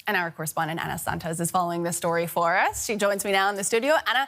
And our correspondent, Ana Santos, is following this story for us. She joins me now in the studio. Ana,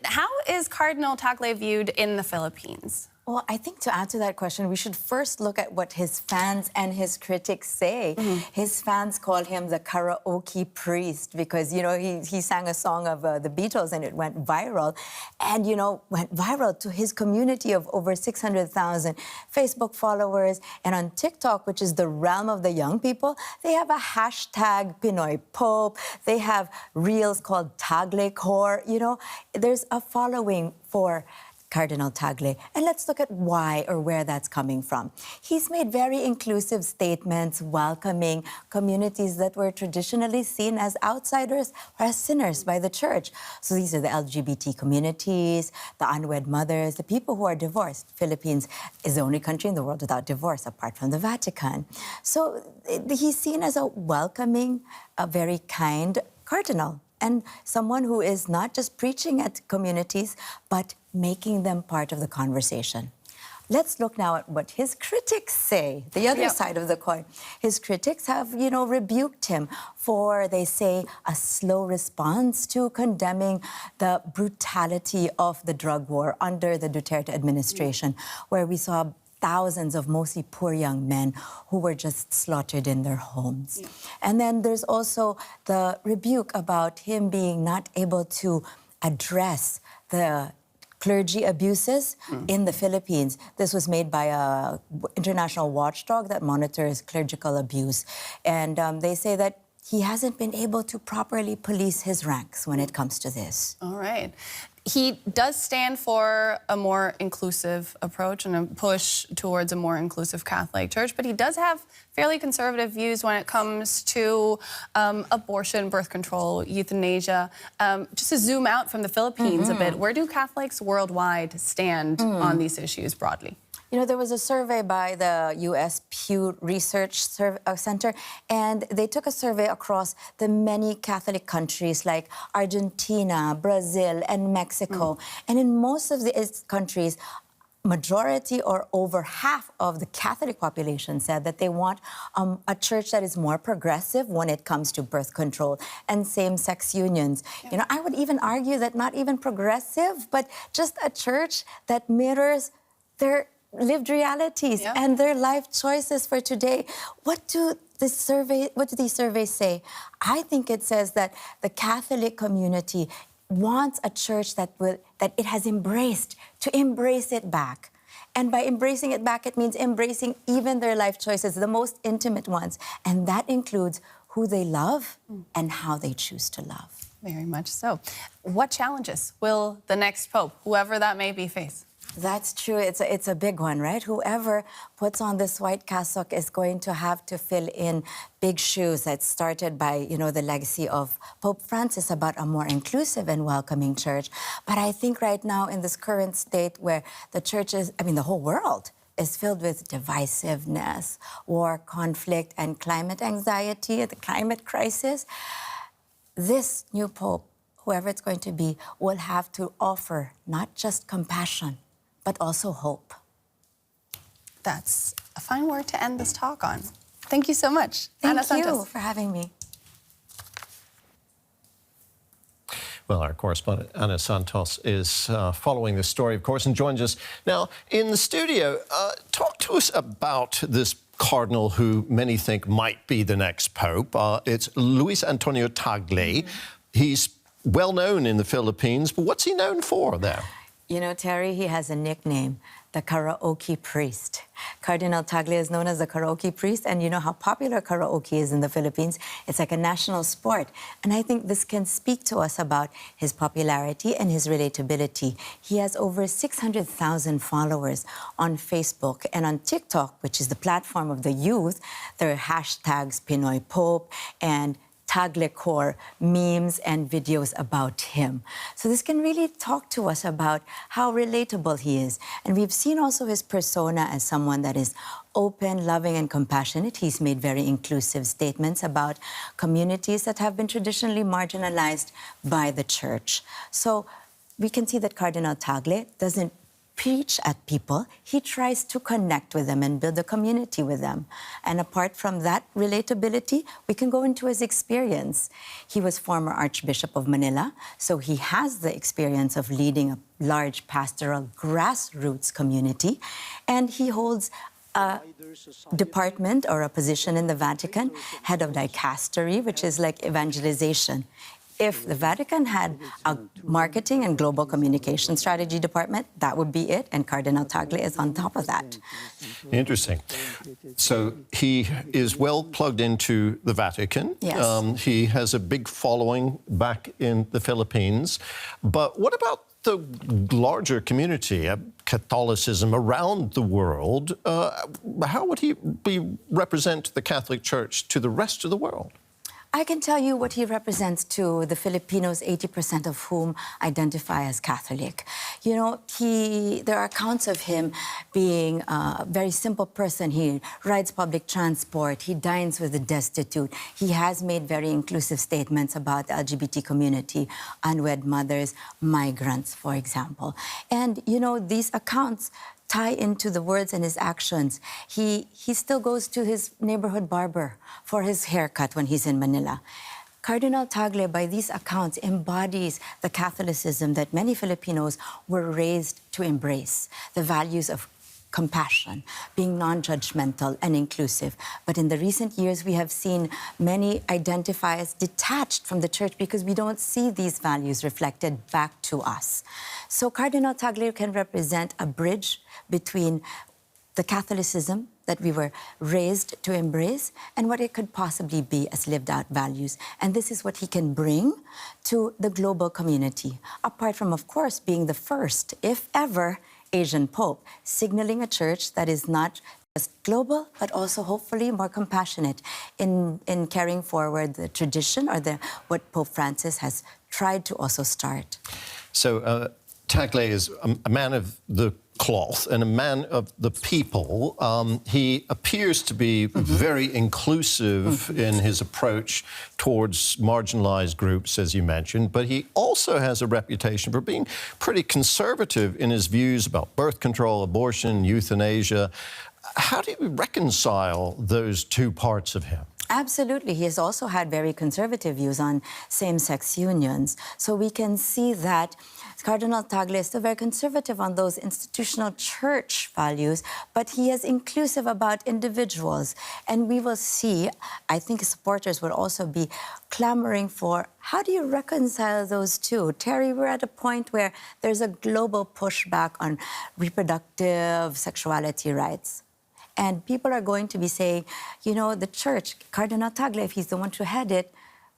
how is Cardinal Tagle viewed in the Philippines? Well, I think to answer that question, we should first look at what his fans and his critics say. His fans call him the karaoke priest because, you know, he sang a song of the Beatles and it went viral. And, you know, went viral to his community of over 600,000 Facebook followers. And on TikTok, which is the realm of the young people, they have a hashtag Pinoy Pope. They have reels called Tagle. You know, there's a following for Cardinal Tagle. And let's look at why or where that's coming from. He's made very inclusive statements welcoming communities that were traditionally seen as outsiders or as sinners by the church. So these are the LGBT communities, the unwed mothers, the people who are divorced. Philippines is the only country in the world without divorce, apart from the Vatican. So he's seen as a welcoming, a very kind cardinal, and someone who is not just preaching at communities, but making them part of the conversation. Let's look now at what his critics say, the other side of the coin. His critics have, you know, rebuked him for, they say, a slow response to condemning the brutality of the drug war under the Duterte administration, where we saw thousands of mostly poor young men who were just slaughtered in their homes. And then there's also the rebuke about him being not able to address the clergy abuses in the Philippines. This was made by an international watchdog that monitors clerical abuse. And they say that he hasn't been able to properly police his ranks when it comes to this. All right. He does stand for a more inclusive approach and a push towards a more inclusive Catholic Church, but he does have fairly conservative views when it comes to abortion, birth control, euthanasia. Just to zoom out from the Philippines a bit, where do Catholics worldwide stand on these issues broadly? You know, there was a survey by the U.S. Pew Research Center, and they took a survey across the many Catholic countries like Argentina, Brazil, and Mexico. And in most of these countries, majority or over half of the Catholic population said that they want a church that is more progressive when it comes to birth control and same-sex unions. You know, I would even argue that not even progressive, but just a church that mirrors their lived realities and their life choices for today. What do these surveys say? I think it says that the Catholic community wants a church that it has embraced, to embrace it back. And by embracing it back, it means embracing even their life choices, the most intimate ones. And that includes who they love and how they choose to love. Very much so. What challenges will the next Pope, whoever that may be, face? That's true. It's a big one, right? Whoever puts on this white cassock is going to have to fill in big shoes that started by, you know, the legacy of Pope Francis about a more inclusive and welcoming church. But I think right now in this current state where the church is, I mean, the whole world is filled with divisiveness, war, conflict, and climate anxiety, the climate crisis, this new Pope, whoever it's going to be, will have to offer not just compassion, but also hope. That's a fine word to end this talk on. Thank you so much, Thank Ana Santos. you for having me. Well, our correspondent, Ana Santos, is following this story, of course, and joins us now in the studio. Talk to us about this cardinal who many think might be the next pope. It's Luis Antonio Tagle. He's well known in the Philippines, but what's he known for there? You know, Terry, he has a nickname, the karaoke priest. Cardinal Tagle is known as the karaoke priest, and you know how popular karaoke is in the Philippines. It's like a national sport. And I think this can speak to us about his popularity and his relatability. He has over 600,000 followers on Facebook and on TikTok, which is the platform of the youth. There are hashtags Pinoy Pope and Tagle memes and videos about him. So this can really talk to us about how relatable he is. And we've seen also his persona as someone that is open, loving, and compassionate. He's made very inclusive statements about communities that have been traditionally marginalized by the church. So we can see that Cardinal Tagle doesn't preach at people. He tries to connect with them and build a community with them. And apart from that relatability, we can go into his experience. He was former Archbishop of Manila, so he has the experience of leading a large pastoral grassroots community, and he holds a department or a position in the Vatican, head of dicastery, which is like evangelization. If the Vatican had a marketing and global communication strategy department, that would be it, and Cardinal Tagle is on top of that. Interesting. So he is well plugged into the Vatican. Yes. He has a big following back in the Philippines. But what about the larger community, Catholicism around the world? How would he represent the Catholic Church to the rest of the world? I can tell you what he represents to the Filipinos, 80% of whom identify as Catholic. You know, there are accounts of him being a very simple person. He rides public transport. He dines with the destitute. He has made very inclusive statements about the LGBT community, unwed mothers, migrants, for example. And, you know, these accounts tie into the words and his actions. He still goes to his neighborhood barber for his haircut when he's in Manila. Cardinal Tagle, by these accounts, embodies the Catholicism that many Filipinos were raised to embrace, the values of compassion, being non-judgmental and inclusive. But in the recent years, we have seen many identify as detached from the church because we don't see these values reflected back to us. So Cardinal Tagle can represent a bridge between the Catholicism that we were raised to embrace and what it could possibly be as lived out values. And this is what he can bring to the global community, apart from, of course, being the first, if ever, Asian Pope, signaling a church that is not just global, but also hopefully more compassionate in carrying forward the tradition or what Pope Francis has tried to also start. So Tagle is a man of the cloth and a man of the people. He appears to be very inclusive in his approach towards marginalized groups, as you mentioned, but he also has a reputation for being pretty conservative in his views about birth control, abortion, euthanasia. How do you reconcile those two parts of him? Absolutely. He has also had very conservative views on same-sex unions. So we can see that Cardinal Tagle is still very conservative on those institutional church values, but he is inclusive about individuals. And we will see, I think his supporters will also be clamoring for, how do you reconcile those two? Terry, we're at a point where there's a global pushback on reproductive sexuality rights. And people are going to be saying, you know, the church, Cardinal Tagle, if he's the one to head it,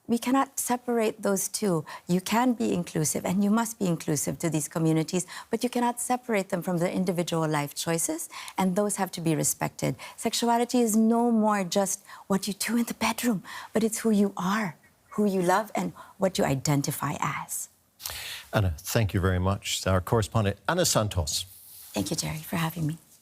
we cannot separate those two. You can be inclusive, and you must be inclusive to these communities, but you cannot separate them from their individual life choices, and those have to be respected. Sexuality is no more just what you do in the bedroom, but it's who you are, who you love, and what you identify as. Anna, thank you very much. Our correspondent, Anna Santos. Thank you, Jerry, for having me.